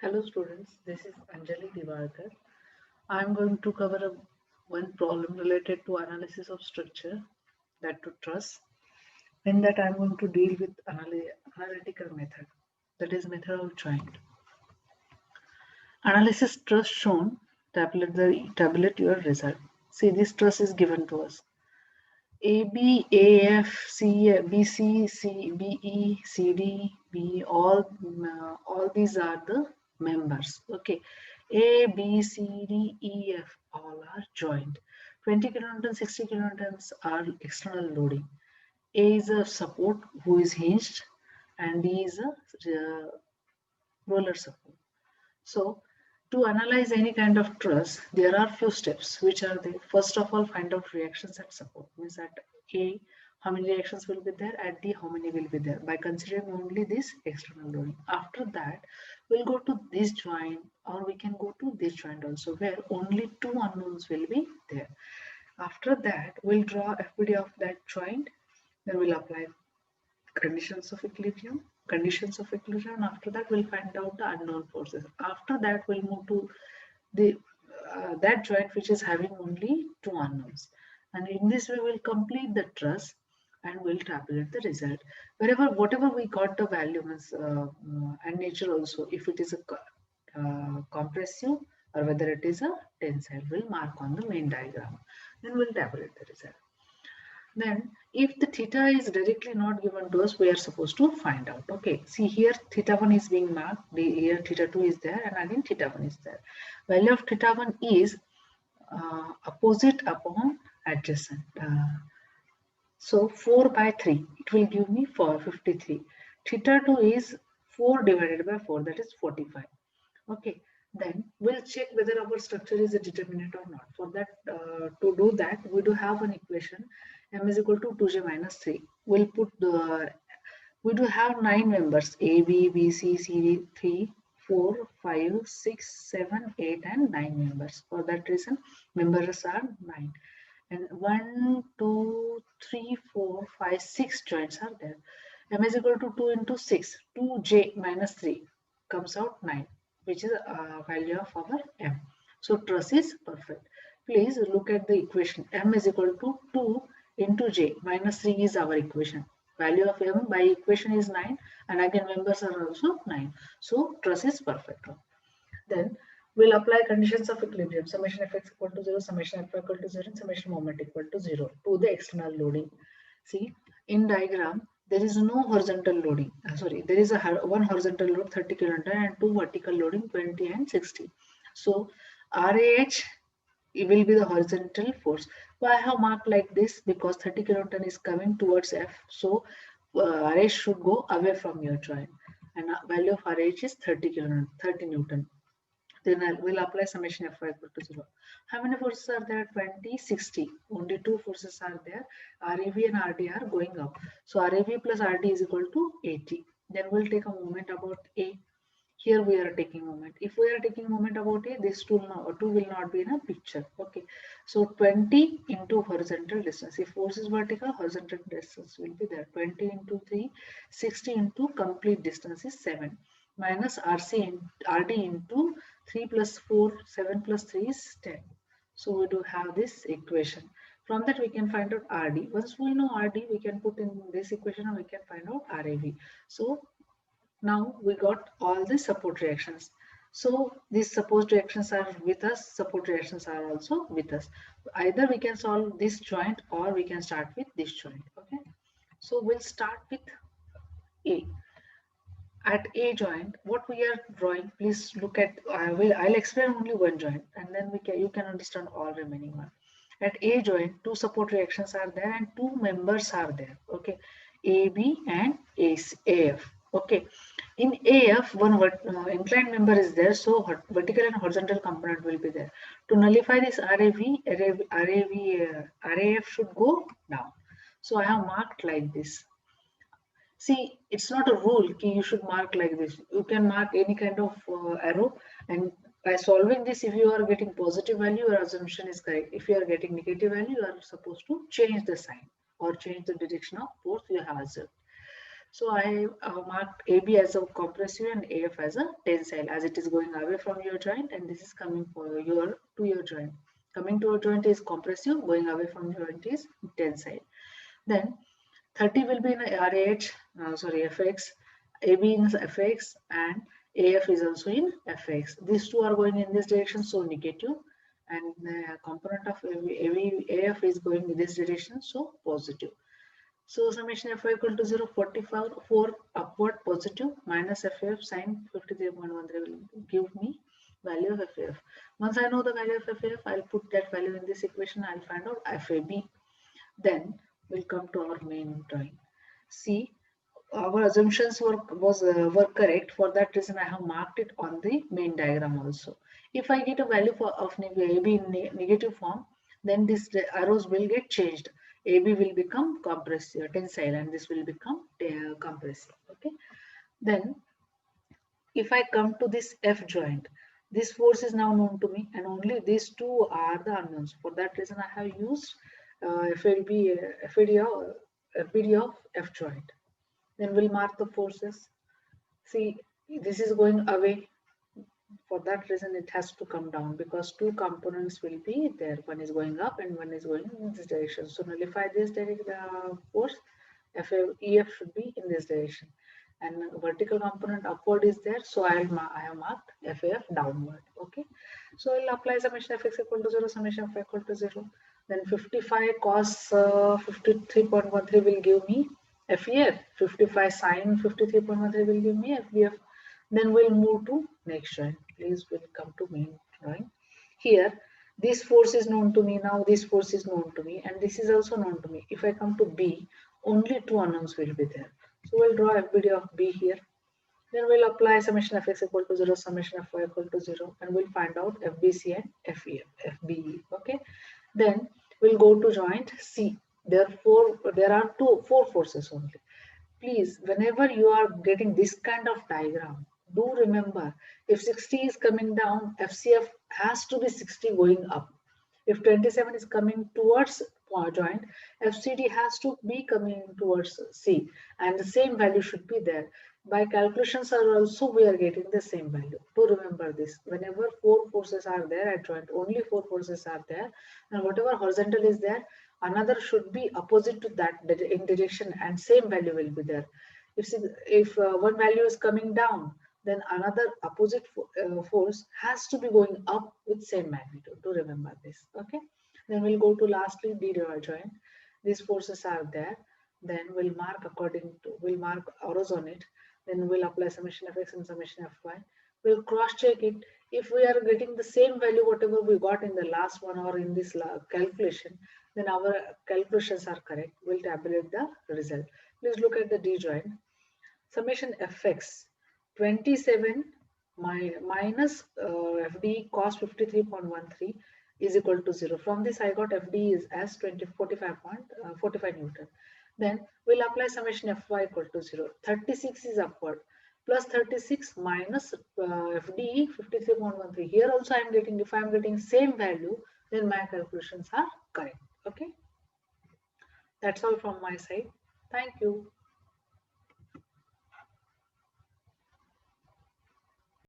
Hello students, this is Anjali Diwarkar. I am going to cover one problem related to analysis of structure, that to truss. In that I am going to deal with analytical method, that is method of joint. Analysis truss shown, tabulate your result. See, this truss is given to us. AB, AF, C, BC, C, BE, CD, B, all these are the members. Okay, A, B, C, D, E, F, all are joined. 20 kilonewtons, 60 kilonewtons are external loading. A is a support who is hinged, and D is a roller support. So, to analyze any kind of truss, there are few steps which are there. First of all, find out reactions at support. Means at A, how many reactions will be there, at D, how many will be there, by considering only this external loading. After that, we'll go to this joint, or we can go to this joint also, where only two unknowns will be there. After that, we'll draw FPD of that joint, then we'll apply conditions of equilibrium. After that, we'll find out the unknown forces. After that, we'll move to the that joint which is having only two unknowns, and in this way we'll complete the truss and we'll tabulate the result. Wherever whatever we got the value means, and nature also, if it is a compressive or whether it is a tensile, we'll mark on the main diagram, then we'll tabulate the result. Then if the theta is directly not given to us, we are supposed to find out. Okay, see here theta 1 is being marked, here theta 2 is there, and again theta 1 is there. Value of theta 1 is opposite upon adjacent. So 4 by 3, it will give me 453. Theta 2 is 4 divided by 4, that is 45. Okay, then we'll check whether our structure is a determinate or not. For that, to do that, we do have an equation, m is equal to 2j minus 3. We'll put the, we do have 9 members, A, B, B, C, C, D, 3, 4, 5, 6, 7, 8 and 9 members. For that reason, members are 9. And 1, 2, 3, 4, 5, 6 joints are there. M is equal to 2 into 6, 2j minus 3 comes out 9, which is a value of our M. So truss is perfect. Please look at the equation. M is equal to 2 into j minus 3 is our equation. Value of M by equation is 9, and again members are also 9. So truss is perfect. Then we'll apply conditions of equilibrium. Summation fx equal to 0, summation alpha equal to 0, and summation moment equal to 0 to the external loading. See, in diagram, there is no horizontal loading. Sorry, there is a one horizontal load 30 kilonewton and two vertical loading 20 and 60. So RAH will be the horizontal force. Why I have marked like this? Because 30 kilonewton is coming towards F. So RH should go away from your joint, and value of RH is 30 kilonewton, 30 Newton. Then we'll apply summation F equal to 0. How many forces are there? 20, 60. Only two forces are there. RAV and RD are going up. So RAV plus RD is equal to 80. Then we'll take a moment about A. Here we are taking moment. If we are taking moment about A, this two will not be in a picture. Okay. So 20 into horizontal distance. If force is vertical, horizontal distance will be there. 20 into 3, 60 into complete distance is 7. Minus RD into 3 plus 4, 7 plus 3 is 10. So we do have this equation. From that we can find out RD. Once we know RD, we can put in this equation and we can find out RAV. So now we got all the support reactions. So these support reactions are with us, support reactions are also with us. Either we can solve this joint or we can start with this joint. Okay. So we'll start with A. At A joint, what we are drawing, please look at, I'll explain only one joint and then you can understand all remaining one. At A joint, two support reactions are there and two members are there. Okay, AB and AF. Okay, in AF, one inclined member is there, so vertical and horizontal component will be there. To nullify this RAF should go down. So I have marked like this. See, it's not a rule that you should mark like this. You can mark any kind of arrow, and by solving this, if you are getting positive value, your assumption is correct. If you are getting negative value, you are supposed to change the sign or change the direction of force you have observed. So I marked AB as a compressive and AF as a tensile, as it is going away from your joint, and this is coming for your to your joint. Coming to a joint is compressive, going away from joint is tensile. Then 30 will be in RH, FX, AB in FX, and AF is also in FX. These two are going in this direction, so negative, and the component of AF is going in this direction, so positive. So summation FY equal to 0, 44 upward positive minus FAF sine 53.13 will give me value of FAF. Once I know the value of FAF, I'll put that value in this equation. I'll find out FAB. Then we'll come to our main drawing. See, our assumptions were correct. For that reason, I have marked it on the main diagram also. If I get a value of AB in negative form, then these arrows will get changed. AB will become compressive, tensile, and this will become compressive. Okay. Then, if I come to this F joint, this force is now known to me, and only these two are the unknowns. For that reason, I have used FAD of F joint. Then we'll mark the forces. See, this is going away. For that reason, it has to come down because two components will be there. One is going up and one is going in this direction. So nullify this force. EF should be in this direction. And vertical component upward is there. So I have marked FAF downward. Okay. So I'll apply summation Fx equal to 0, summation F equal to 0. Then 55 cos 53.13 will give me FEF. 55 sine 53.13 will give me FBF. Then we'll move to next joint. Please we'll come to main drawing. Here, this force is known to me now. This force is known to me, and this is also known to me. If I come to B, only two unknowns will be there. So we'll draw FBD of B here. Then we'll apply summation Fx equal to 0, summation Fy equal to 0, and we'll find out FBC and FBE. Okay. Then we'll go to joint C. Therefore, there are four forces only. Please, whenever you are getting this kind of diagram, do remember if 60 is coming down, FCF has to be 60 going up. If 27 is coming towards joint, FCD has to be coming towards C, and the same value should be there. By calculations are also we are getting the same value. To remember this, whenever four forces are there at joint, only four forces are there, and whatever horizontal is there, another should be opposite to that in direction, and same value will be there. If one value is coming down, then another opposite force has to be going up with same magnitude. To remember this. Okay. Then we'll go to lastly D joint. These forces are there. Then we'll mark arrows on it. Then we'll apply summation Fx and summation Fy. We'll cross check it. If we are getting the same value whatever we got in the last one or in this calculation, then our calculations are correct. We'll tabulate the result. Please look at the D joint. Summation Fx 27 minus FD cos 53.13 is equal to 0. From this I got FD is as 45 Newton. Then we'll apply summation Fy equal to 0. 36 is upward. Plus 36 minus FD 53.13. Here also I am getting, if I am getting same value, then my calculations are correct. Okay. That's all from my side. Thank you.